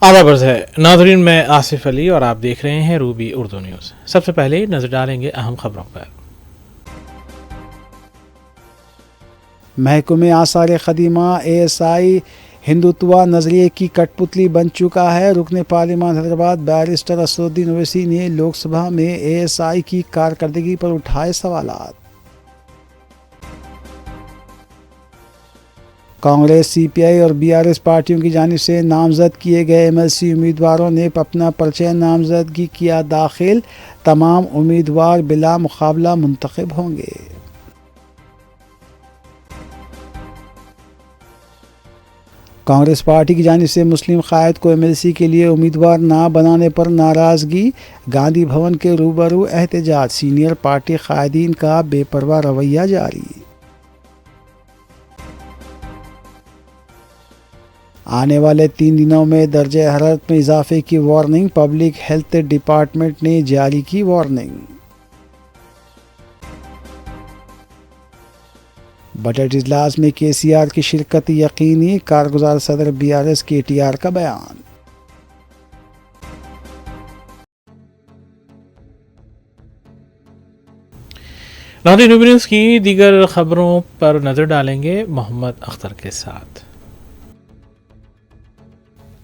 आवाज़ है नाज़रीन, मैं आसिफ अली और आप देख रहे हैं रूबी उर्दू न्यूज़। सबसे पहले नज़र डालेंगे अहम खबरों पर। महकमे आसार ख़दीमा ASI हिंदुत्वा नज़रिए की कठपुतली बन चुका है। रुकने पार्लिमान हैदराबाद बैरिस्टर असदुद्दीन ओवैसी ने लोकसभा में ASI की कारकर्दगी पर उठाए सवालात। कांग्रेस, CPI और BRS पार्टियों की जानिब से नामजद किए गए MLC उम्मीदवारों ने अपना पर्चा नामजदगी किया दाखिल। तमाम उम्मीदवार बिला मुकाबला मुंतखब होंगे। कांग्रेस पार्टी की जानिब से मुस्लिम कायद को MLC के लिए उम्मीदवार ना बनाने पर नाराज़गी। गांधी भवन के रूबरू एहतजाज। सीनियर पार्टी कायदीन का बेपरवाह रवैया जारी। आने वाले 3 दिनों में दर्जे हरारत में इजाफे की वार्निंग। पब्लिक हेल्थ डिपार्टमेंट ने जारी की वार्निंग। बजट इजलास में KCR की शिरकत यकीनी। कारगुजार सदर BRS KTR का बयान। नाज़रीन, रूबी न्यूज़ की दीगर खबरों पर नज़र डालेंगे मोहम्मद अख्तर के साथ।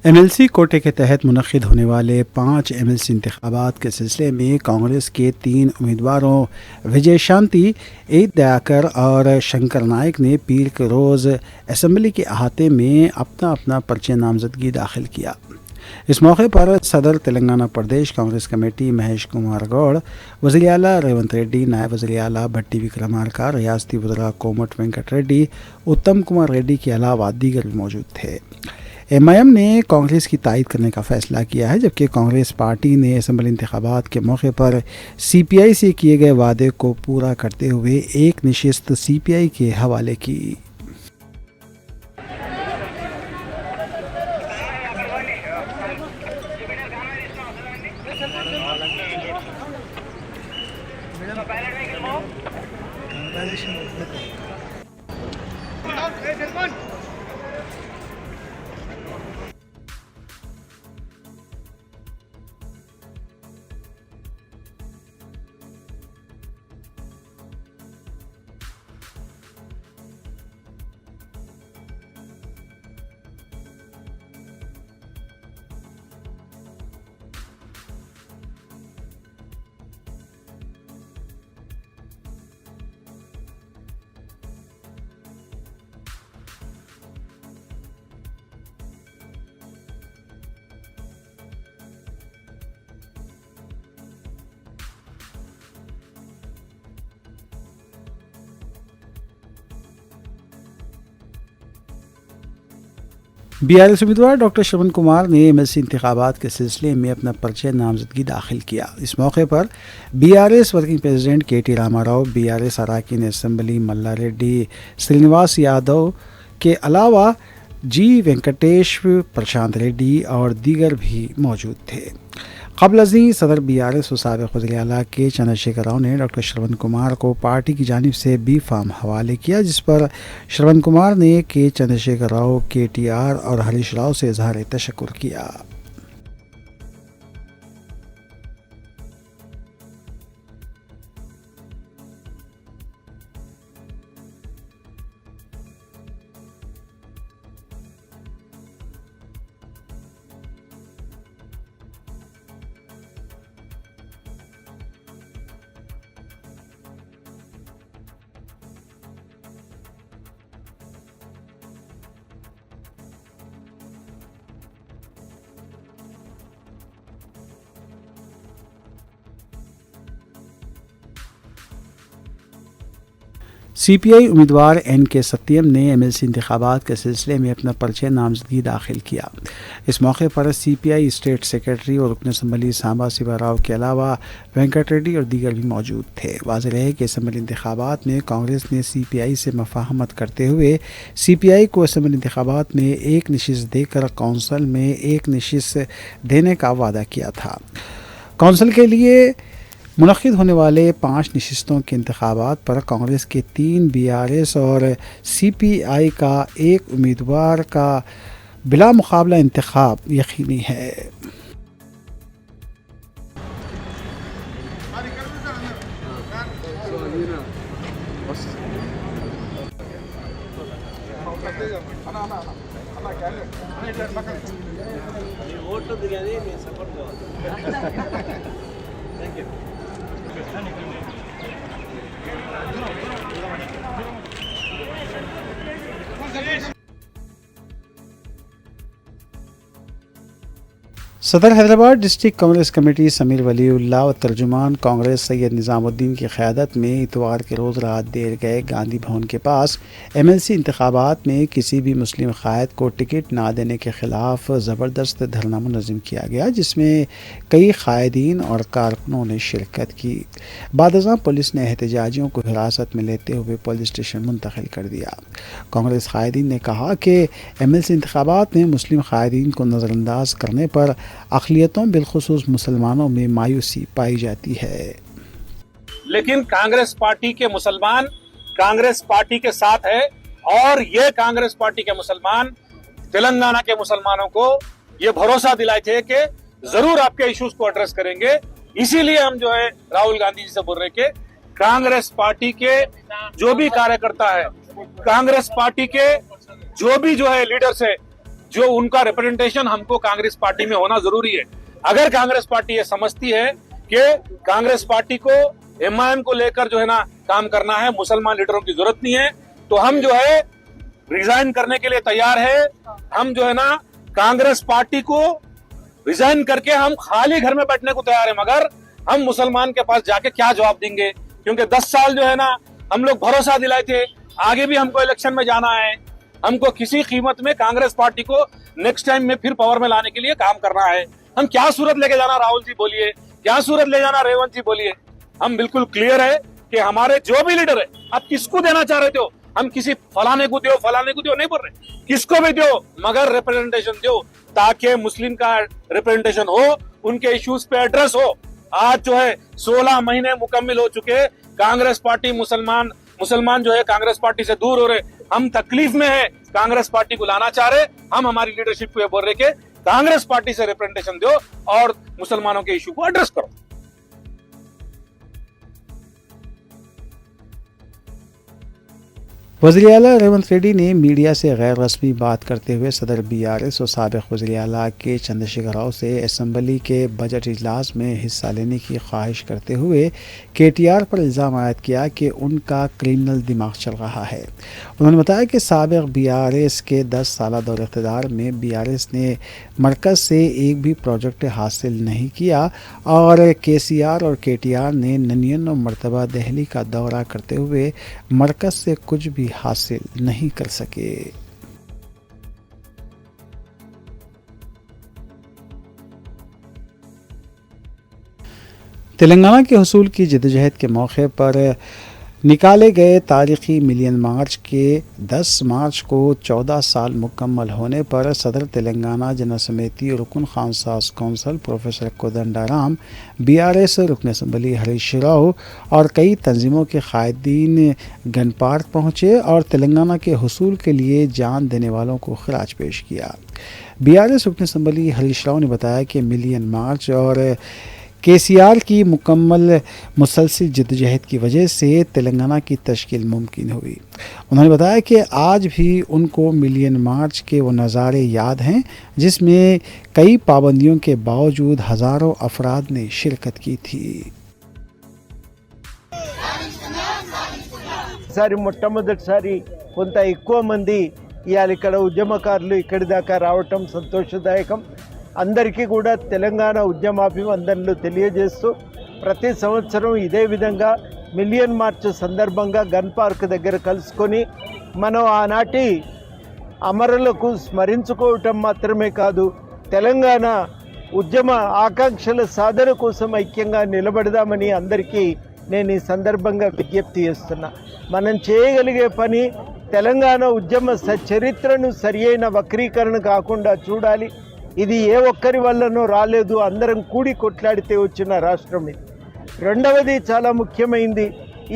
MLC कोटे के तहत मुनक्किद होने वाले 5 MLC इंतखाबात के सिलसिले में कांग्रेस के 3 उम्मीदवारों विजय शांति, ईद दयाकर और शंकर नायक ने पीर के रोज़ असम्बली के अहाते में अपना अपना पर्चा नामजदगी दाखिल किया। इस मौके पर सदर तेलंगाना प्रदेश कांग्रेस कमेटी महेश कुमार गौड़, वज़ीर आला रेवंत रेड्डी, नायब वज़ीर आला भट्टी विक्रमार्का, रियासती वज़रा कोमट वेंकट रेड्डी, उत्तम कुमार रेड्डी के अलावा दीगर भी मौजूद थे। MIM ने कांग्रेस की तायद करने का फैसला किया है, जबकि कांग्रेस पार्टी ने असम्बली इंतखाबात के मौके पर CPI से किए गए वादे को पूरा करते हुए एक नशिस्त CPI के हवाले की। BRS उम्मीदवार डॉक्टर श्रवण कुमार ने MLC इंतखाबात के सिलसिले में अपना पर्चा नामजदगी दाखिल किया। इस मौके पर BRS working president KT Rama Rao, BRS अराकीन असम्बली मल्ला रेड्डी, श्रीनिवास यादव के अलावा G वेंकटेश, प्रशांत रेड्डी और दीगर भी मौजूद थे। क़ब्ल अज़ीं सदर BRS और साबिक़ वज़ीर आला के चंद्रशेखर राव ने डॉक्टर श्रवण कुमार को पार्टी की जानिब से B फार्म हवाले किया, जिस पर श्रवण कुमार ने के चंद्रशेखर राव, KTR और हरीश राव से इज़हार तशक्कुर किया। CPI उम्मीदवार NK सत्यम ने MLC इंतखाबात के सिलसिले में अपना पर्चा नामजदगी दाखिल किया। इस मौके पर CPI स्टेट सेक्रेटरी और रुकन असम्बली सांबा शिवा राव के अलावा वेंकट रेड्डी और दीगर भी मौजूद थे। वाज़ेह है कि असम्बली इंतखाबात में कांग्रेस ने CPI से मफाहमत करते हुए CPI को असम्बली इंतखाबात में एक नशिस्त देकर कौंसल में एक नशिस्त देने का वादा किया था। कौंसल के लिए मुनक्किद होने वाले 5 नशिस्तों के इंतखाबात पर कांग्रेस के 3, BRS और CPI का 1 उम्मीदवार का बिला मुकाबला इंतखाब यकीनी है। सदर हैदराबाद डिस्ट्रिक्ट कांग्रेस कमेटी समीर वलीउल्लाह और तर्जुमान कांग्रेस सैयद निज़ामुद्दीन की क़यादत में इतवार के रोज़ रात देर गए गांधी भवन के पास MLC इंतखाबात में किसी भी मुस्लिम क़ायद को टिकट ना देने के ख़िलाफ़ ज़बरदस्त धरना मुनज़्ज़म किया गया, जिसमें कई क़ायदीन और कारकुनों ने शिरकत की। बादशाह पुलिस ने एहतजाजियों को हिरासत में लेते हुए पुलिस स्टेशन मुंतकिल कर दिया। कांग्रेस क़ायदीन ने कहा कि MLC इंतखाबात में मुस्लिम क़ायदीन को नज़रअंदाज करने पर अक़लियतों बिलखुसूस मुसलमानों में मायूसी पाई जाती है। लेकिन कांग्रेस पार्टी के मुसलमान कांग्रेस पार्टी के साथ है और ये कांग्रेस पार्टी के मुसलमान तेलंगाना के मुसलमानों को ये भरोसा दिलाए थे कि जरूर आपके इश्यूज को एड्रेस करेंगे। इसीलिए हम जो है राहुल गांधी जी से बोल रहे कि कांग्रेस पार्टी के जो भी कार्यकर्ता है, कांग्रेस पार्टी के जो भी जो है लीडर्स है, जो उनका रिप्रेजेंटेशन हमको कांग्रेस पार्टी में होना जरूरी है। अगर कांग्रेस पार्टी ये समझती है कि कांग्रेस पार्टी को MIM को लेकर जो है ना काम करना है, मुसलमान लीडरों की जरूरत नहीं है, तो हम जो है रिजाइन करने के लिए तैयार है। हम जो है ना कांग्रेस पार्टी को रिजाइन करके हम खाली घर में बैठने को तैयार है, मगर हम मुसलमान के पास जाके क्या जवाब देंगे? क्योंकि 10 साल जो है ना हम लोग भरोसा दिलाए थे, आगे भी हमको इलेक्शन में जाना है, हमको किसी कीमत में कांग्रेस पार्टी को नेक्स्ट टाइम में फिर पावर में लाने के लिए काम करना है। हम क्या सूरत लेके जाना, राहुल जी बोलिए, क्या सूरत ले जाना रेवंत जी बोलिए। हम बिल्कुल क्लियर है कि हमारे जो भी लीडर है, आप किसको देना चाह रहे हो, हम किसी फलाने को दो नहीं बोल रहे, किसको भी दो, मगर रिप्रेजेंटेशन दो ताकि मुस्लिम का रिप्रेजेंटेशन हो, उनके इश्यूज पे एड्रेस हो। आज जो है 16 महीने मुकम्मल हो चुके, कांग्रेस पार्टी मुसलमान जो है कांग्रेस पार्टी से दूर हो रहे, हम तकलीफ में है, कांग्रेस पार्टी को लाना चाह रहे। हम हमारी लीडरशिप को ये बोल रहे कि कांग्रेस पार्टी से रिप्रेजेंटेशन दो और मुसलमानों के इशू को एड्रेस करो। वज़ीर आला रेवंत रेड्डी ने मीडिया से गैर रस्मी बात करते हुए सदर BRS और साबिक़ वज़ीर आला के चंद्रशेखर राव से असम्बली के बजट इजलास में हिस्सा लेने की ख्वाहिश करते हुए KTR पर इल्ज़ाम आयद किया कि उनका क्रिमिनल दिमाग चल रहा है। उन्होंने बताया कि साबिक़ BRS के 10 साला दौर इक़्तिदार में BRS ने मरकज़ से एक भी प्रोजेक्ट हासिल नहीं किया और KCR और KTR ने 99 मरतबा दिल्ली का दौरा करते हुए मरकज़ से कुछ भी हासिल नहीं कर सके। तेलंगाना के हुसूल की जद्दोजहद के मौके पर निकाले गए तारीख़ी मिलियन मार्च के 10 मार्च को 14 साल मुकम्मल होने पर सदर तेलंगाना जनरल समिति रुकन खानसास कौंसल प्रोफेसर कोदंडाराम, BRS रुकन असम्बली हरीश राव और कई तंजीमों के कायदीन गन पार्क पहुँचे और तेलंगाना के हुसूल के लिए जान देने वालों को खराज पेश किया। BRS रुकन असम्बली हरीश राव ने बताया कि मिलियन मार्च और KCR की मुकम्मल मुसलसल जद्दोजहद की वजह से तेलंगाना की तश्कील मुमकिन हुई। उन्होंने बताया कि आज भी उनको मिलियन मार्च के वो नज़ारे याद हैं जिसमें कई पाबंदियों के बावजूद हज़ारों अफराद ने शिरकत की थी। మొట్టమొదటిసారి కొంత ఎక్కువ మంది ఇయాల ఇక్కడ ఉద్యమకారులు ఇక్కడి దాకా రావటం సంతోషదాయకం. అందరికీ కూడా తెలంగాణ ఉద్యమాభివందనలు తెలియజేస్తూ ప్రతి సంవత్సరం ఇదే విధంగా మిలియన్ మార్చ్ సందర్భంగా గన్ పార్క్ దగ్గర కలుసుకొని మనం ఆనాటి అమరులకు స్మరించుకోవటం మాత్రమే కాదు, తెలంగాణ ఉద్యమ ఆకాంక్షల సాధన కోసం ఐక్యంగా నిలబడదామని అందరికీ నేను ఈ సందర్భంగా విజ్ఞప్తి చేస్తున్నా. మనం చేయగలిగే పని తెలంగాణ ఉద్యమ చరిత్రను సరియైన వక్రీకరణ కాకుండా చూడాలి. ఇది ఏ ఒక్కరి వల్లనో రాలేదు, అందరం కూడి కొట్లాడితే వచ్చిన రాష్ట్రం ఇది. రెండవది చాలా ముఖ్యమైనది,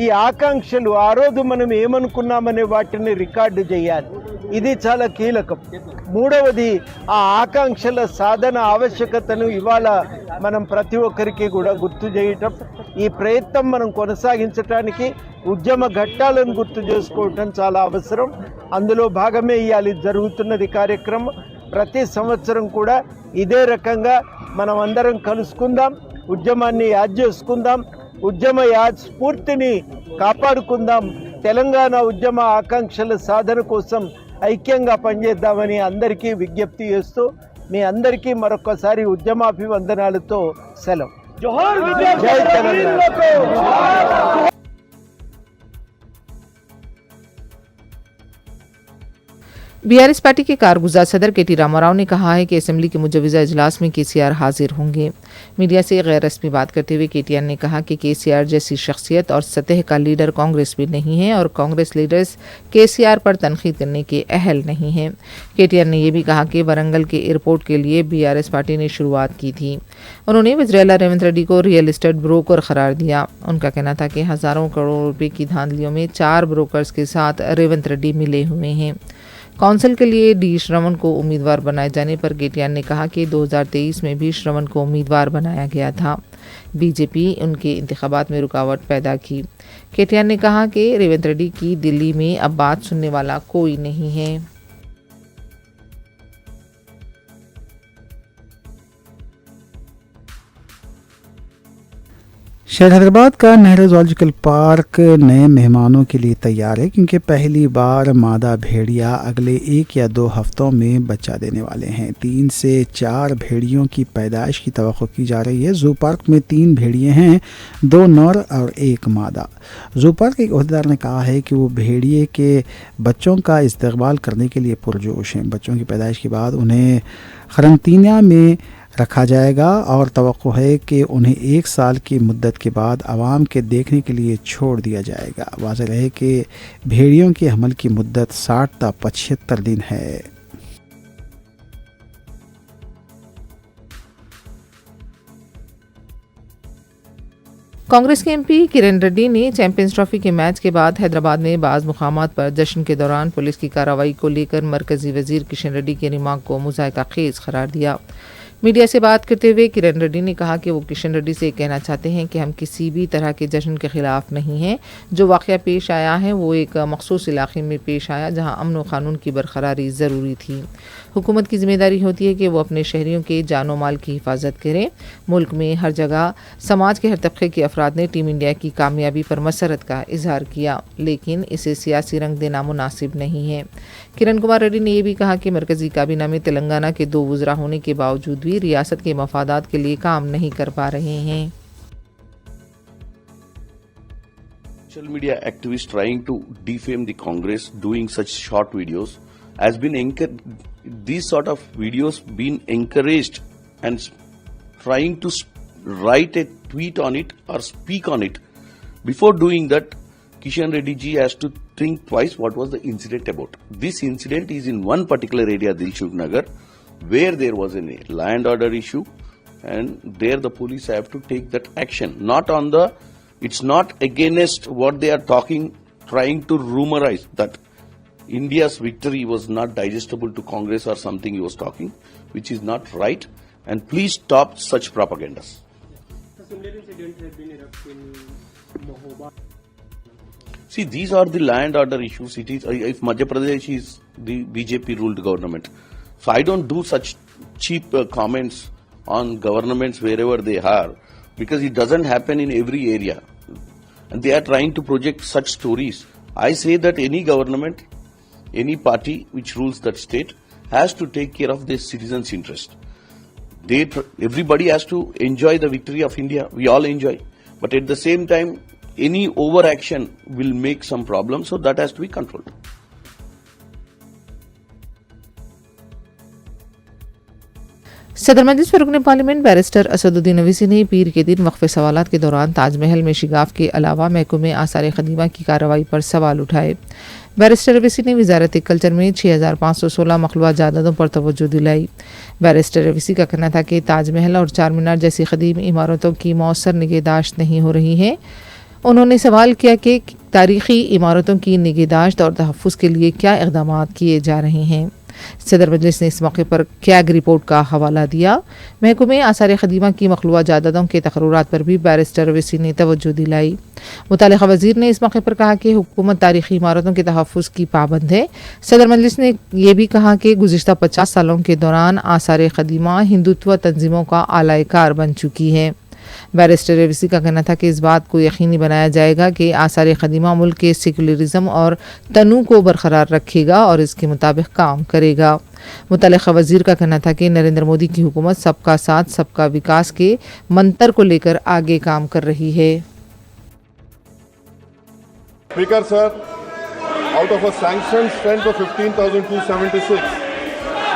ఈ ఆకాంక్షలు ఆ రోజు మనం ఏమనుకున్నామనే వాటిని రికార్డు చేయాలి. ఇది చాలా కీలకం. మూడవది ఆ ఆకాంక్షల సాధన ఆవశ్యకతను ఇవాళ మనం ప్రతి ఒక్కరికి కూడా గుర్తు చేయటం, ఈ ప్రయత్నం మనం కొనసాగించడానికి ఉద్యమ ఘట్టాలను గుర్తు చేసుకోవటం చాలా అవసరం. అందులో భాగమే ఇవాళ జరుగుతున్నది కార్యక్రమం. ప్రతి సంవత్సరం కూడా ఇదే రకంగా మనం అందరం కలుసుకుందాం, ఉద్యమాన్ని యాద్ చేసుకుందాం, ఉద్యమ యాద్ స్ఫూర్తిని కాపాడుకుందాం, తెలంగాణ ఉద్యమ ఆకాంక్షల సాధన కోసం ఐక్యంగా పనిచేద్దామని అందరికీ విజ్ఞప్తి చేస్తూ మీ అందరికీ మరొకసారి ఉద్యమాభివందనాలతో సెలవు. జై తెలంగాణ. बीआरएस पार्टी के कारगुजार सदर केटी रामाराव ने कहा है कि असेंबली के मुजवजा इजलास में केसीआर हाजिर होंगे। मीडिया से गैर रस्मी बात करते हुए केटीआर ने कहा कि केसीआर जैसी शख्सियत और सतह का लीडर कांग्रेस में नहीं है और कांग्रेस लीडर्स केसीआर पर तनखीद करने के अहल नहीं हैं। केटीआर ने यह भी कहा कि वरंगल के एयरपोर्ट के लिए बीआरएस पार्टी ने शुरुआत की थी। उन्होंने वज़ीर-ए-आला रेवंत रेड्डी को रियल एस्टेट ब्रोकर करार दिया। उनका कहना था कि हज़ारों करोड़ रुपए की धांधलियों में 4 ब्रोकर्स के साथ रेवंत रेड्डी मिले हुए हैं। काउंसिल के लिए डी श्रवण को उम्मीदवार बनाए जाने पर केटीआर ने कहा कि 2023 में भी श्रवण को उम्मीदवार बनाया गया था। बीजेपी उनके इंतखाबात में रुकावट पैदा की। केटीआर ने कहा कि रेवंत रेड्डी की दिल्ली में अब बात सुनने वाला कोई नहीं है। शहर हैदराबाद का नेहरू जूलॉजिकल पार्क नए मेहमानों के लिए तैयार है क्योंकि पहली बार मादा भेड़िया अगले 1 या 2 हफ्तों में बच्चा देने वाले हैं। 3 से 4 भेड़ियों की पैदाइश की तवक्को की जा रही है। जू पार्क में 3 भेड़िए हैं, 2 नर और 1 मादा। जू पार्क के एक अहदेदार ने कहा है कि वो भेड़िए के बच्चों का इस्तकबाल करने के लिए पुरजोश हैं। बच्चों की पैदाइश के बाद उन्हें खरंतीना में रखा जाएगा और तवक्को है कि उन्हें 1 साल की मुद्दत के बाद आवाम के देखने के लिए छोड़ दिया जाएगा। वाज़ेह रहे कि भेड़ियों के हमल की मुद्दत 60 था 75 दिन है। कांग्रेस के एमपी किरण रेड्डी ने चैंपियंस ट्रॉफी के मैच के बाद हैदराबाद में बाज़ मुकामात पर जश्न के दौरान पुलिस की कार्रवाई को लेकर मरकजी वजीर किशन रेड्डी के रिमार्क को मुज़ाहिका खेज करार दिया। मीडिया से बात करते हुए किरण रेड्डी ने कहा कि वो किशन रेड्डी से कहना चाहते हैं कि हम किसी भी तरह के जश्न के खिलाफ नहीं हैं। जो वाक़या पेश आया है वो एक मखसूस इलाके में पेश आया जहां अमन व क़ानून की बरकरारी ज़रूरी थी। हुकूमत की ज़िम्मेदारी होती है कि वो अपने शहरियों के जानो माल की हिफाजत करें। मुल्क में हर जगह समाज के हर तबके के अफराद ने टीम इंडिया की कामयाबी पर मसरत का इजहार किया, लेकिन इसे सियासी रंग देना मुनासिब नहीं है। किरण कुमार रेड्डी ने यह भी कहा कि मरकजी काबीना में तेलंगाना के 2 वज़रा होने के बावजूद भी रियासत के मफादात के लिए काम नहीं कर पा रहे हैं। Social media activists trying to defame the Congress, doing such short videos, has been these sort of videos been encouraged and trying to write a tweet on it or speak on it. Before doing that, Kishan Reddy ji has to think twice what was the incident about. This incident is in one particular area, Dilshuk Nagar, where there was a land order issue, and there the police have to take that action. It's not against what they are talking, trying to rumorize that India's victory was not digestible to Congress or something he was talking, which is not right. And please stop such propagandas. Similar incidents have been erupted in Mahoba. See, these are the land order issues. It is if Madhya Pradesh is the BJP ruled government. So I don't do such cheap comments on governments wherever they are, because it doesn't happen in every area. And they are trying to project such stories. I say that any government, any party which rules that state has to take care of their citizens' interest. Everybody has to enjoy the victory of India. We all enjoy. But at the same time, any overaction will make some problems, so that has to be controlled. सदर मजलिस में रुकने parliament barrister Asaduddin Owaisi ने पीर के दिन वक्फे सवालात के दौरान ताजमहल में शिगाफ के अलावा महकमे आसार खदीमा की कार्रवाई पर सवाल उठाए। बैरिस्टर अवीसी ने वजारत कल्चर में 6516 मखलूआ जायदादों पर तवज्जो दिलाई। बैरिस्टर अवीसी का कहना था कि ताजमहल और चार मीनार जैसी कदीम इमारतों की मौसर निगहदाश्त नहीं हो रही है। उन्होंने सवाल किया कि तारीखी इमारतों की निगहदाश्त और तहफ़्फ़ुज़ के लिए क्या इक़दाम किए जा रहे हैं। सदर मजलिस ने इस मौके पर कैग रिपोर्ट का हवाला दिया। महकमे आसार ख़दीमा की मखलूआ जायदादों के तक़र्रुरात पर भी बैरिस्टर अवैसी ने तवज्जो दिलाई। मुतल्लिक़ा वज़ीर ने इस मौके पर कहा कि हुकूमत तारीखी इमारतों के तहफ़्फ़ुज़ की पाबंद है। सदर मजलिस ने यह भी कहा कि गुज़िश्ता 50 सालों के दौरान आसार ख़दीमा हिंदुत्व तंजीमों का आलाए कार बन चुकी है। बैरिस्टर अवैसी का कहना था कि इस बात को यकीनी बनाया जाएगा कि आसार ख़दीमा मुल्क के सेकुलरिज़म और तनू को बरकरार रखेगा और इसके मुताबिक काम करेगा। मुतल्लिक़ा वज़ीर का कहना था कि नरेंद्र मोदी की हुकूमत सबका साथ सबका विकास के मंत्र को लेकर आगे काम कर रही है। Speaker sir, out of a sanctioned strength of 15,276,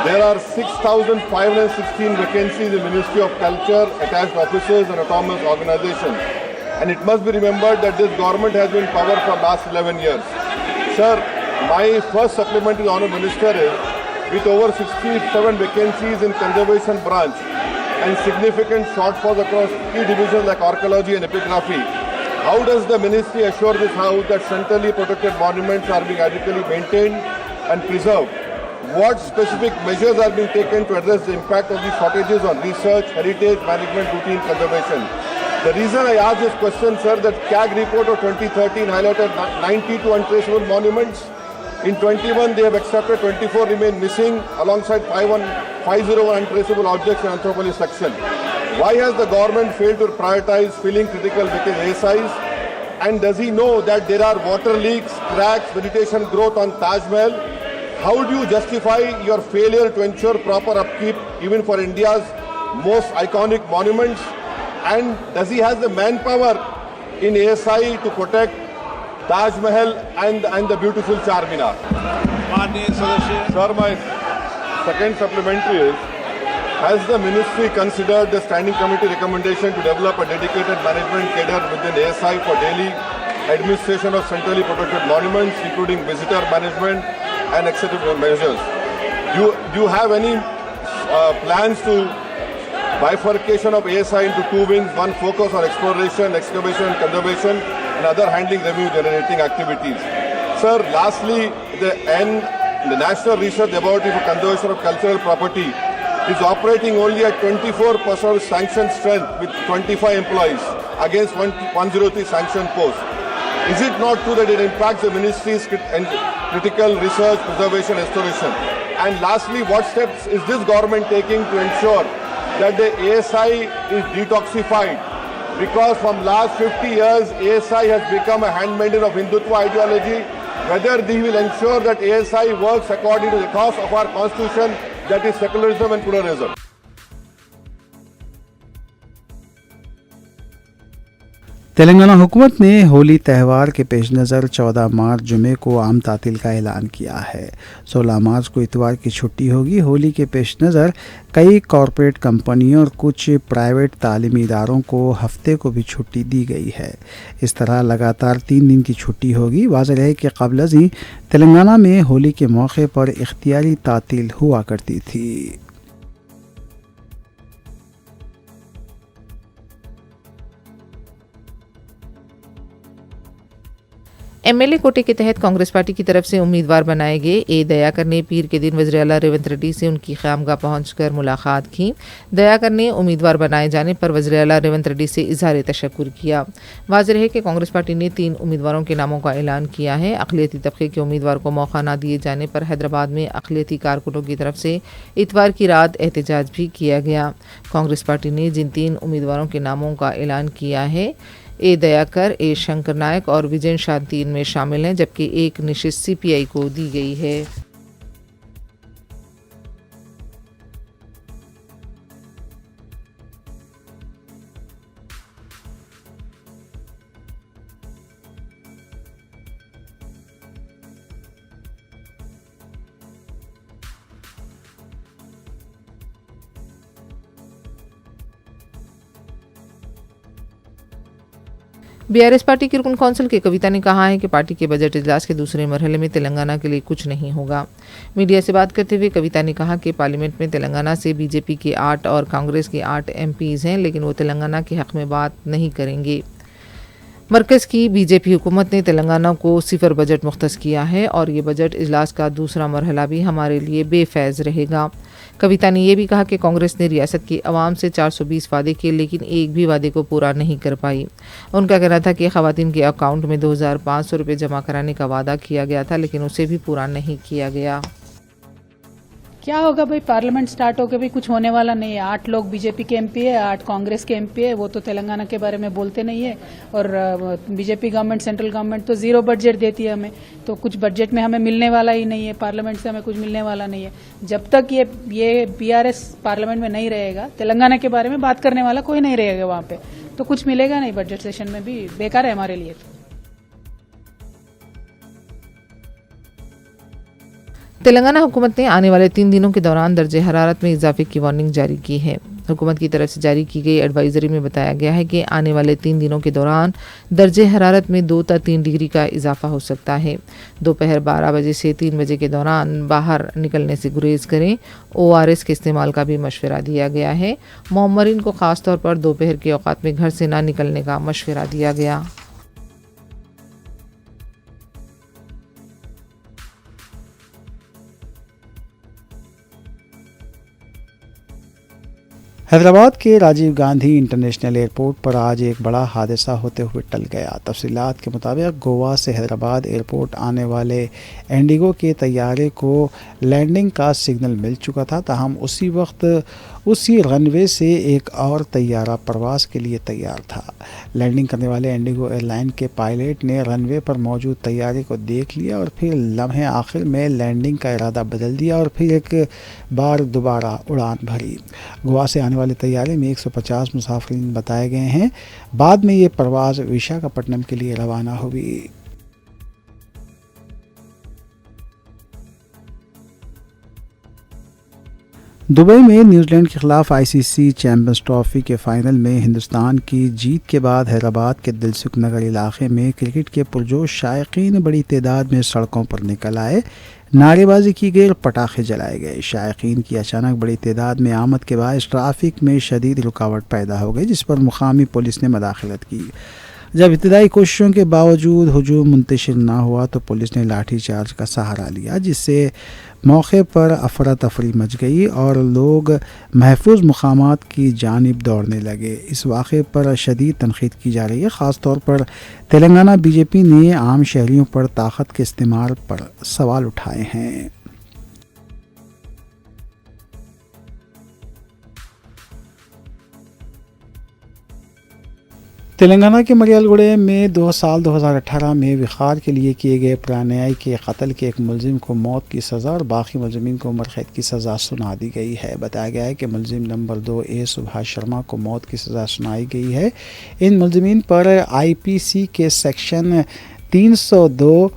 there are 6,516 vacancies in Ministry of Culture, attached offices and autonomous organizations. And it must be remembered that this government has been in power for last 11 years. Sir, my first supplement to the Honourable Minister is, with over 67 vacancies in conservation branch and significant shortfalls across key divisions like archaeology and epigraphy, how does the Ministry assure this House that centrally protected monuments are being adequately maintained and preserved? What specific measures are being taken to address the impact of these shortages on research, heritage, management, routine conservation? The reason I ask this question, sir, that CAG report of 2013 highlighted 92 untraceable monuments. In 21, they have accepted 24 remain missing alongside 501 untraceable objects in Anthropology section. Why has the government failed to prioritize filling critical ASIs? And does he know that there are water leaks, cracks, vegetation growth on Taj Mahal? How do you justify your failure to ensure proper upkeep even for India's most iconic monuments? And does he have the manpower in ASI to protect Taj Mahal and the beautiful Charminar? Sir, my second supplementary is, has the ministry considered the standing committee recommendation to develop a dedicated management cadre within ASI for daily administration of centrally protected monuments, including visitor management and executive measures? Do you have any plans to bifurcation of ASI into two wings, one focus on exploration, excavation and conservation, and other handling revenue generating activities? Sir, lastly, the National Research Laboratory for Conservation of Cultural Property is operating only at 24% sanctioned strength with 25 employees against 103 sanctioned posts. Is it not true that it impacts the ministry's critical research, preservation, restoration? And lastly, what steps is this government taking to ensure that the ASI is detoxified? Because from last 50 years, ASI has become a handmaiden of Hindutva ideology. Whether they will ensure that ASI works according to the cause of our constitution, that is secularism and pluralism. Telangana हुकूमत ने होली त्यौहार के पेश नज़र 14 मार्च जुमे को आम तातील का ऐलान किया है। 16 मार्च को इतवार की छुट्टी होगी। होली के पेश नज़र कई कॉरपोरेट कंपनियों और कुछ प्राइवेट तालीमी इदारों को हफ्ते को भी छुट्टी दी गई है। इस तरह लगातार 3 दिन की छुट्टी होगी। वाज़ेह है कि क़ब्ल अज़ ही तेलंगाना में होली के मौके पर इख्तियारी तातील हुआ करती थी। एमएलए कोटे के तहत कांग्रेस पार्टी की तरफ से उम्मीदवार बनाए गए ए दयाकर ने पीर के दिन वज़ीर आला रेवंत रेड्डी से उनकी ख़यामगाह पहुंचकर मुलाकात की। दयाकर ने उम्मीदवार बनाए जाने पर वज़ीर आला रेवंत रेड्डी से इज़हार तशक्कुर किया। वाज़ेह है कि कांग्रेस पार्टी ने 3 उम्मीदवारों के नामों का ऐलान किया है। अक़लियती तबके के उम्मीदवार को मौका न दिए जाने पर हैदराबाद में अक़लियती कारकुनों की तरफ से इतवार की रात एहतजाज भी किया गया। कांग्रेस पार्टी ने जिन 3 उम्मीदवारों के नामों का ऐलान किया है, ए दयाकर, ए शंकर नायक और विजय शांति इनमें शामिल हैं, जबकि एक नशिस्त सीपीआई को दी गई है। बीआरएस पार्टी की रुकन कौंसिल के कविता ने कहा है कि पार्टी के बजट इजलास के दूसरे मरहले में तेलंगाना के लिए कुछ नहीं होगा। मीडिया से बात करते हुए कविता ने कहा कि पार्लियामेंट में तेलंगाना से बीजेपी के 8 और कांग्रेस के 8 एमपीज़ हैं, लेकिन वो तेलंगाना के हक़ में बात नहीं करेंगे। मरकज़ की बीजेपी हुकूमत ने तेलंगाना को सिफर बजट मुख्तस किया है और ये बजट इजलास का दूसरा मरहला भी हमारे लिए बेफैज़ रहेगा। कविता ने यह भी कहा कि कांग्रेस ने रियासत की आवाम से 420 वादे किए लेकिन एक भी वादे को पूरा नहीं कर पाई। उनका कहना था कि ख़वातीन के अकाउंट में 2500 रुपये जमा कराने का वादा किया गया था लेकिन उसे भी पूरा नहीं किया गया। क्या होगा भाई, पार्लियामेंट स्टार्ट होकर भी कुछ होने वाला नहीं है। 8 लोग बीजेपी के एमपी है, 8 कांग्रेस के एमपी है, वो तो तेलंगाना के बारे में बोलते नहीं है। और बीजेपी गवर्नमेंट, सेंट्रल गवर्नमेंट तो जीरो बजट देती है हमें, तो कुछ बजट में हमें मिलने वाला ही नहीं है, पार्लियामेंट से हमें कुछ मिलने वाला नहीं है। जब तक ये बीआरएस पार्लियामेंट में नहीं रहेगा, तेलंगाना के बारे में बात करने वाला कोई नहीं रहेगा वहां पे, तो कुछ मिलेगा नहीं। बजट सेशन में भी बेकार है हमारे लिए। तेलंगाना हुकूमत ने आने वाले 3 दिनों के दौरान दर्जे हरारत में इजाफे की वार्निंग जारी की है। हुकूमत की तरफ से जारी की गई एडवाइजरी में बताया गया है कि आने वाले 3 दिनों के दौरान दर्जे हरारत में 2 से 3 डिग्री का इजाफा हो सकता है। दोपहर 12 बजे से 3 बजे के दौरान बाहर निकलने से गुरेज करें। ORS के इस्तेमाल का भी मशवरा दिया गया है। मौमरीन को ख़ास तौर पर दोपहर के औकात में घर से ना निकलने का मशवरा दिया गया। हैदराबाद के राजीव गांधी इंटरनेशनल एयरपोर्ट पर आज एक बड़ा हादसा होते हुए टल गया। तफसीलात के मुताबिक गोवा से हैदराबाद एयरपोर्ट आने वाले इंडिगो के तैयारे को लैंडिंग का सिग्नल मिल चुका था, ताहम उसी वक्त उसी रनवे से एक और तैयारा परवास के लिए तैयार था। लैंडिंग करने वाले इंडिगो एयरलाइन के पायलट ने रनवे पर मौजूद तैयारे को देख लिया और फिर लम्हे आखिर में लैंडिंग का इरादा बदल दिया और फिर एक बार दोबारा उड़ान भरी। गोवा से आने वाले तैयारे में 150 मुसाफिरीन बताए गए हैं। बाद में ये परवाज़ विशाखापट्टनम के लिए रवाना हुई। दुबई में न्यूजीलैंड के खिलाफ ICC चैंपियंस ट्रॉफी के फाइनल में हिंदुस्तान की जीत के बाद हैदराबाद के दिलसुख नगर इलाके में क्रिकेट के पुरजोश शायकीन बड़ी तादाद में सड़कों पर निकल आए। नारेबाजी की गई और पटाखे जलाए गए। शायकीन की अचानक बड़ी तादाद में आमद के बायस ट्रैफिक में शदीद रुकावट पैदा हो गई, जिस पर मुकामी पुलिस ने मदाखलत की। जब इब्तदाई कोशिशों के बावजूद हुजूम मुंतशिर ना हुआ तो पुलिस ने लाठी चार्ज का सहारा लिया, जिससे मौके पर अफरा तफरी मच गई और लोग महफूज मकामात की जानिब दौड़ने लगे। इस वाक़े पर शदीद तनकीद की जा रही है। ख़ास तौर पर तेलंगाना बीजेपी ने आम शहरियों पर ताकत के इस्तेमाल पर सवाल उठाए हैं। तेलंगाना के मरियालगुड़े में 2018 में विखार के लिए किए गए प्रणय के कत्ल के एक मुलजिम को मौत की सज़ा और बाकी मुलजिमीन को उम्र कैद की सज़ा सुना दी गई है। बताया गया है कि मुलजिम नंबर 2 A सुभाष शर्मा को मौत की सज़ा सुनाई गई है। इन मुलजिमीन पर IPC के सेक्शन 302,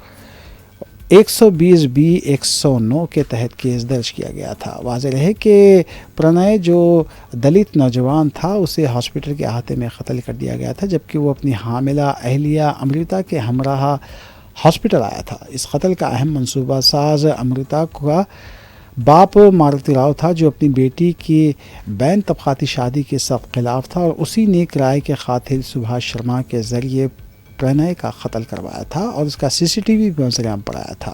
120B, 109 के तहत केस दर्ज किया गया था। वाज़ेह है कि प्रणय जो दलित नौजवान था उसे हॉस्पिटल के अहाते में कत्ल कर दिया गया था, जबकि वो अपनी हामिला अहलिया अमृता के हमराह हॉस्पिटल आया था। इस कत्ल का अहम मंसूबा साज अमृता का बाप मारुति राव था, जो अपनी बेटी की बैन तबक़ाती शादी के सख्त खिलाफ था और उसी ने किराए के कातिल सुभाष शर्मा के ज़रिए प्रणय का कत्ल करवाया था और उसका CCTV भी मंजर-ए-आम पर आया था।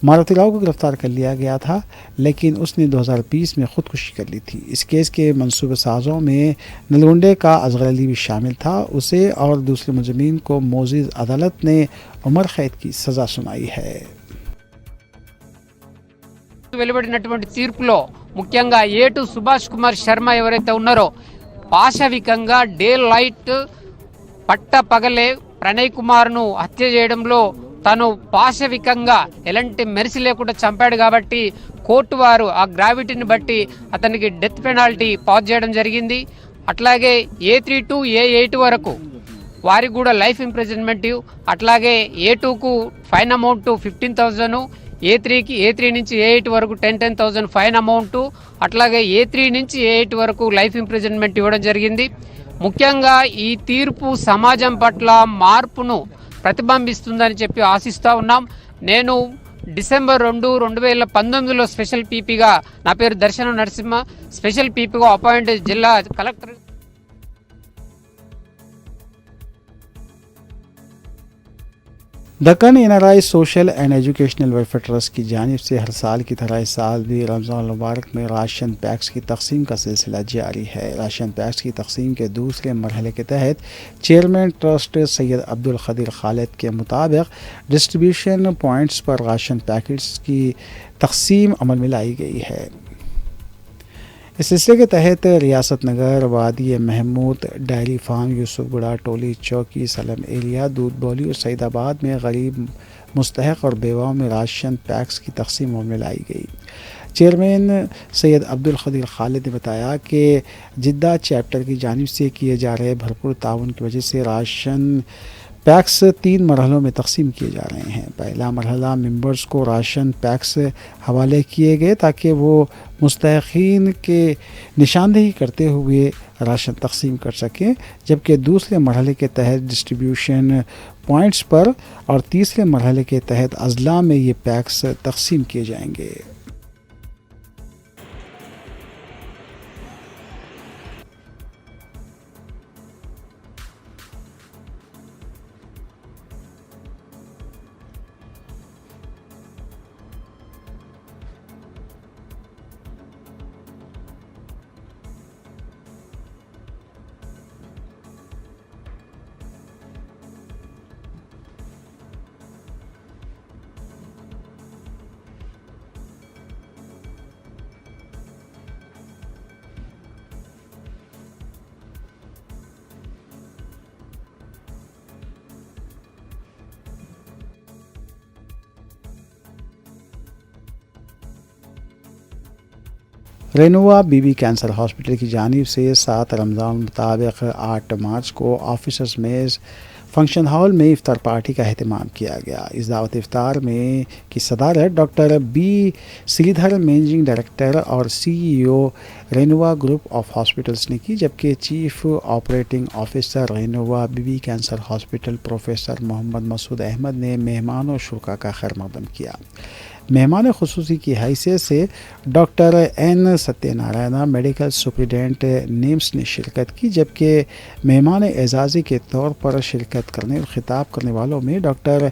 मारुति राव को गिरफ्तार कर लिया गया था, लेकिन उसने 2020 में ख़ुदकुशी कर ली थी। इस केस के मंसूबे साजों में नलगुंडे का असगर अली भी शामिल था। उसे और दूसरे मुजरिमीन को मोअज़्ज़िज़ अदालत ने उम्र कैद की सज़ा सुनाई है। వెలువడినటువంటి తీర్పులో ముఖ్యంగా A2 సుభాష్ కుమార్ శర్మ ఎవరైతే ఉన్నారో పాశవికంగా డే లైట్ పట్ట పగలే ప్రణయ్ కుమార్ను హత్య చేయడంలో తను పాశవికంగా ఎలాంటి మెరిసి లేకుండా చంపాడు కాబట్టి కోర్టు వారు ఆ గ్రావిటీని బట్టి అతనికి డెత్ పెనాల్టీ పాస్ చేయడం జరిగింది. అట్లాగే A3 టు A8 వరకు వారికి కూడా లైఫ్ ఇంప్రిజన్మెంట్, అట్లాగే A2కు ఫైన్ అమౌంట్ 15,000, A3 నుంచి A8 వరకు 10,000 ఫైన్ అమౌంట్, అట్లాగే A3 నుంచి A8 వరకు లైఫ్ ఇంప్రిజన్మెంట్ ఇవ్వడం జరిగింది. ముఖ్యంగా ఈ తీర్పు సమాజం పట్ల మార్పును ప్రతిబింబిస్తుందని చెప్పి ఆశిస్తూ ఉన్నాం. నేను డిసెంబర్ 2, 2019లో స్పెషల్ పీపీగా, నా పేరు దర్శన నరసింహ, స్పెషల్ పీపీగా అపాయింట్ జిల్లా collector Deccan NRI social and educational welfare trust की जानिब से हर साल की तरह इस साल भी रमज़ान मुबारक में राशन पैक्स की तकसीम का सिलसिला जारी है। राशन पैक्स की तकसीम के दूसरे मरहले के तहत चेयरमैन ट्रस्ट सैयद अब्दुल क़दीर खालिद के मुताबिक डिस्ट्रीब्यूशन पॉइंट्स पर राशन पैकेट्स की तकसीम अमल में लाई गई है। इस सिलसिले के तहत रियासत नगर, वादी महमूद, डायरी फार्म, यूसुफगुड़ा, टोली चौकी, सलम एरिया, दूध बौली और सईदाबाद में गरीब, मुस्तहक और बेवाओं में राशन पैक्स की तकसीम में लाई गई। चेयरमैन सैयद अब्दुल क़दीर खालिद ने बताया कि जिद्दा चैप्टर की जानिब से किए जा रहे भरपूर ताउन की वजह से राशन पैक्स 3 मरहलों में तकसीम किए जा रहे हैं। पहला मरहला मेंबर्स को राशन पैक्स हवाले किए गए ताकि वो मुस्तहक़ीन के निशानदेही करते हुए राशन तकसीम कर सकें, जबकि दूसरे मरहले के तहत डिस्ट्रीब्यूशन पॉइंट्स पर और तीसरे मरहले के तहत अजला में ये पैक्स तकसीम किए जाएंगे। रेनुआ बीबी कैंसर हॉस्पिटल की जानिब से 7 रमज़ान मुताबिक 8 मार्च को ऑफिसर्स मेज़ फंक्शन हॉल में इफ्तार पार्टी का अहतमाम किया गया। इस दावत इफ्तार में की सदारत doctor B Sridhar, managing director और CEO Renova group of hospitals ने की, जबकि chief operating officer रेनुआ Bibi cancer hospital professor Mohammad Masood Ahmed ने मेहमान और शुरा का खैरमकदम किया। मेहमान खुसूसी की हैसियत से doctor N Satyanarayan, medical superintendent names ने शिरकत की, जबकि मेहमान एजाज़ी के तौर पर शिरकत करने और ख़िताब करने वालों में doctor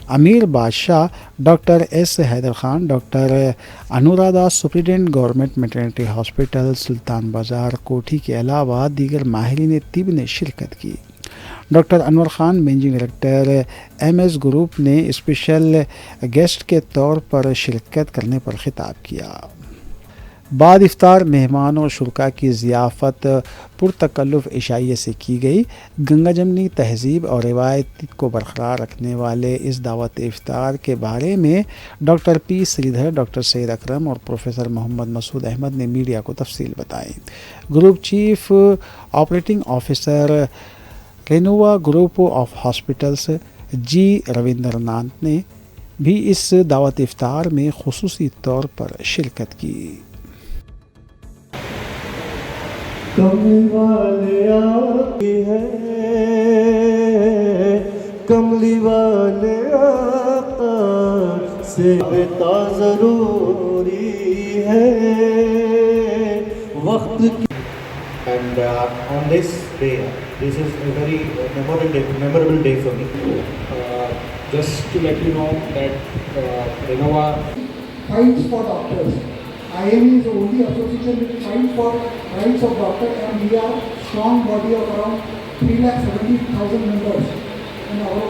Amir Badshah, doctor S Haider Khan, doctor Anuradha, superintendent government maternity hospital Sultan Bazaar Koti के अलावा दीगर माहिरीन तिब ने शिरकत की। Doctor Anwar Khan, managing director MS group ने स्पेशल गेस्ट के तौर पर शिरकत करने पर ख़िताब किया। बाद इफ्तार मेहमान और शुरा की ज़ियाफ़त पुरतकल्लुफ़ इशाइये से की गई। गंगा जमनी तहज़ीब और रिवायत को बरकरार रखने वाले इस दावत इफ्तार के बारे में doctor P Sridhar, doctor Syed Akram और प्रोफेसर मोहम्मद मसूद अहमद ने मीडिया को तफसील बताई। Group chief operating officer Renova group of hospitals G Ravindranath ने भी इस दावत इफ्तार में खुसूसी तौर पर शिरकत की। कमली वाले आती है, कमली वाले आका से बेता जरूरी है वक्त की। And on this day, this is a very memorable day for me. Just to let you know that Renova fights for doctors. IME is the only association which fights for rights of doctors, and we are strong body of around 3,70,000 members in our.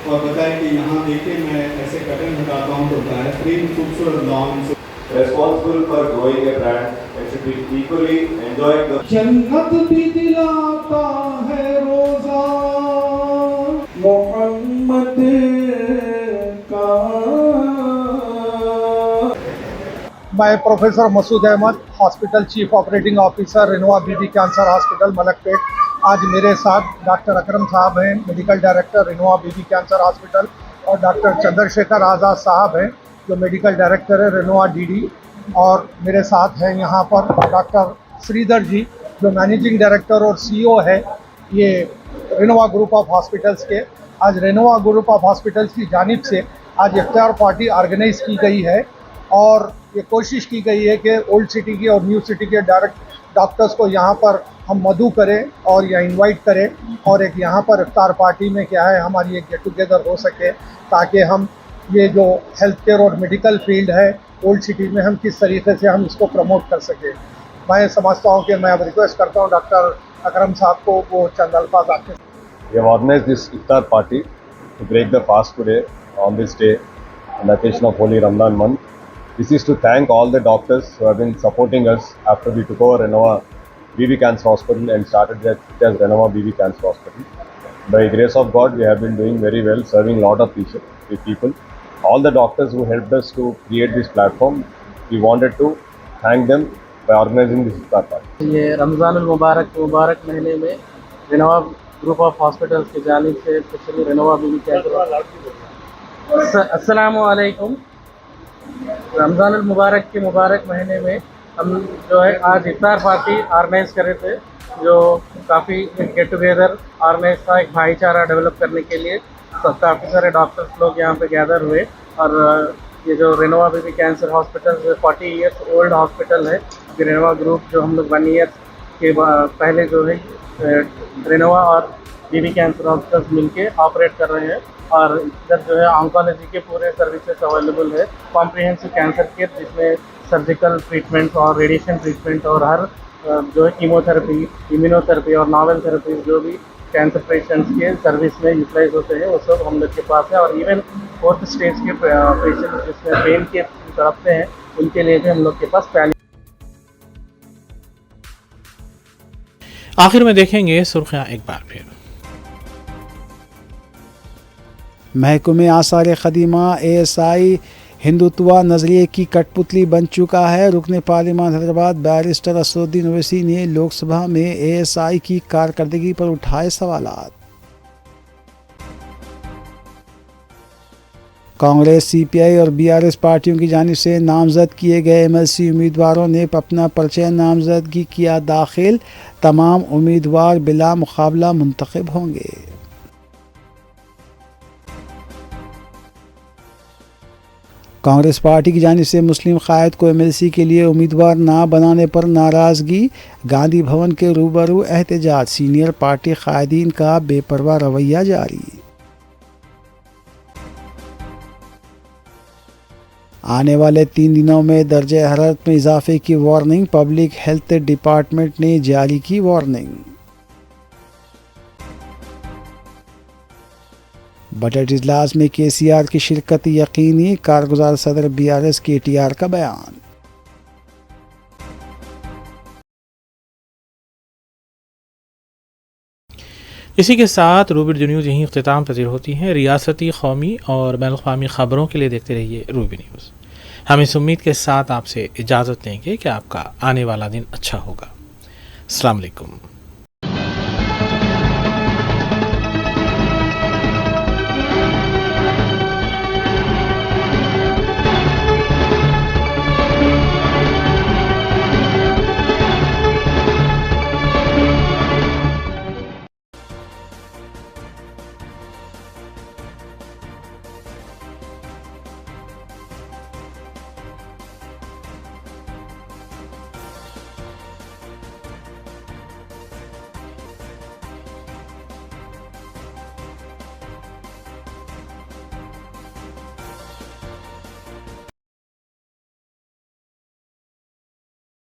और बताएं कि यहाँ देखिए मैं ऐसे कटन हटाता हूँ तो बेहतरीन खूबसूरत loans. Responsible for growing a brand and should be equally enjoying the. जन्नत भी दिलाता है रोजा मोहम्मद का। मैं professor Masood Ahmed, hospital chief operating officer रेनुआ Bibi cancer hospital Malakpet. आज मेरे साथ डॉक्टर अकरम साहब हैं, medical director Renova Bibi cancer hospital, और डॉक्टर चंद्रशेखर आज़ाद साहब हैं जो मेडिकल डायरेक्टर है रेनुआ DD, और मेरे साथ हैं यहाँ पर डॉक्टर श्रीधर जी जो मैनेजिंग डायरेक्टर और CEO है ये रेनुआ ग्रुप ऑफ हॉस्पिटल्स के। आज रेनुआ ग्रुप ऑफ हॉस्पिटल्स की जानिब से आज इफ्तार पार्टी ऑर्गेनाइज की गई है, और ये कोशिश की गई है कि ओल्ड सिटी के और न्यू सिटी के डायरेक्ट डॉक्टर्स को यहाँ पर हम मधु करें और या इनवाइट करें और एक यहाँ पर इफ्तार पार्टी में क्या है हमारी एक गेट टुगेदर हो सके, ताकि हम ये जो हेल्थ केयर और मेडिकल फील्ड है ओल्ड सिटी में हम किस तरीके से हम इसको प्रमोट कर सकें। मैं समझता हूँ कि मैं अब रिक्वेस्ट करता हूँ डॉक्टर अकरम साहब को वो चंद अल्फाज आपके। We have organized this iftar party to break the fast today on this day on the occasion of Holy Ramadan month. This is to thank all the doctors who have been supporting us after we took over Renova BB Cancer Hospital and started it as Renova BB Cancer Hospital. By grace of God, we have been doing very well, serving a lot of people. All the doctors who helped us to create this platform, we wanted to thank them by organizing this iftar party. ये रमज़ान मुबारक महीने में Renova group of hospitals की जानिब से specially Renova Bibi cancer. अस्सलामु अलैकुम। रमज़ान मुबारक के मुबारक महीने में हम जो है आज इफ्तार पार्टी ऑर्गेनाइज कर रहे थे, जो काफ़ी गेट टुगेदर ऑर्गेनाइज था, एक भाईचारा डेवलप करने के लिए। काफ़ी सारे डॉक्टर्स लोग यहाँ पे गैदर हुए और ये जो Renova Bibi cancer hospital 40 years old hospital है, रेनोवा ग्रुप जो हम लोग 1 ईयर के पहले जो है रेनोवा और बीबी कैंसर हॉस्पिटल्स मिलके ऑपरेट कर रहे हैं और इधर जो है ऑन्कोलॉजी के पूरे सर्विसेज अवेलेबल है। कॉम्प्रिहेंसिव कैंसर केयर जिसमें सर्जिकल ट्रीटमेंट और रेडिएशन ट्रीटमेंट और हर जो है कीमोथेरेपी, इम्यूनोथेरेपी और नॉवेल थेरेपी जो भी कैंसर पेशेंट्स के सर्विस में यूटिलाइज होते हैं वो सब हम लोग के पास है। और इवन 4th स्टेज के पेशेंट्स जिसमें पेन के तड़पते हैं उनके लिए भी हम लोग के पास पहले। आखिर में देखेंगे सुर्खियां एक बार फिर। महकमे आसार ख़दीमा ASI हिंदुत्वा नज़रिए की कठपुतली बन चुका है। रुकने पार्लियामान हैदराबाद बैरिस्टर असदुद्दीन ओवैसी ने लोकसभा में ASI की कारकर्दगी पर उठाए सवालात। कांग्रेस, CPI और BRS पार्टियों की जानिब से नामजद किए गए MLC उम्मीदवारों ने अपना पर्चा नामजदगी किया दाखिल। तमाम उम्मीदवार बिला मुकाबला मुंतखब होंगे। कांग्रेस पार्टी की जानिब से मुस्लिम कायद को MLC के लिए उम्मीदवार ना बनाने पर नाराज़गी। गांधी भवन के रूबरू एहतजाज। सीनियर पार्टी कायदीन का बेपरवाह रवैया जारी। आने वाले 3 दिनों में दर्जे हरारत में इजाफे की वार्निंग। पब्लिक हेल्थ डिपार्टमेंट ने जारी की वार्निंग। बजट इजलास में KCR की शिरकत यकीनी। कारगुजार सदर BRS KTR का बयान। इसी के साथ रूबी न्यूज़ यहीं इख्तिताम पजीर होती है। रियासती, कौमी और बैनुल-अक़वामी ख़बरों के लिए देखते रहिए रूबी न्यूज़। हम इस उम्मीद के साथ आपसे इजाज़त देंगे कि आपका आने वाला दिन अच्छा होगा। अस्सलाम वालेकुम।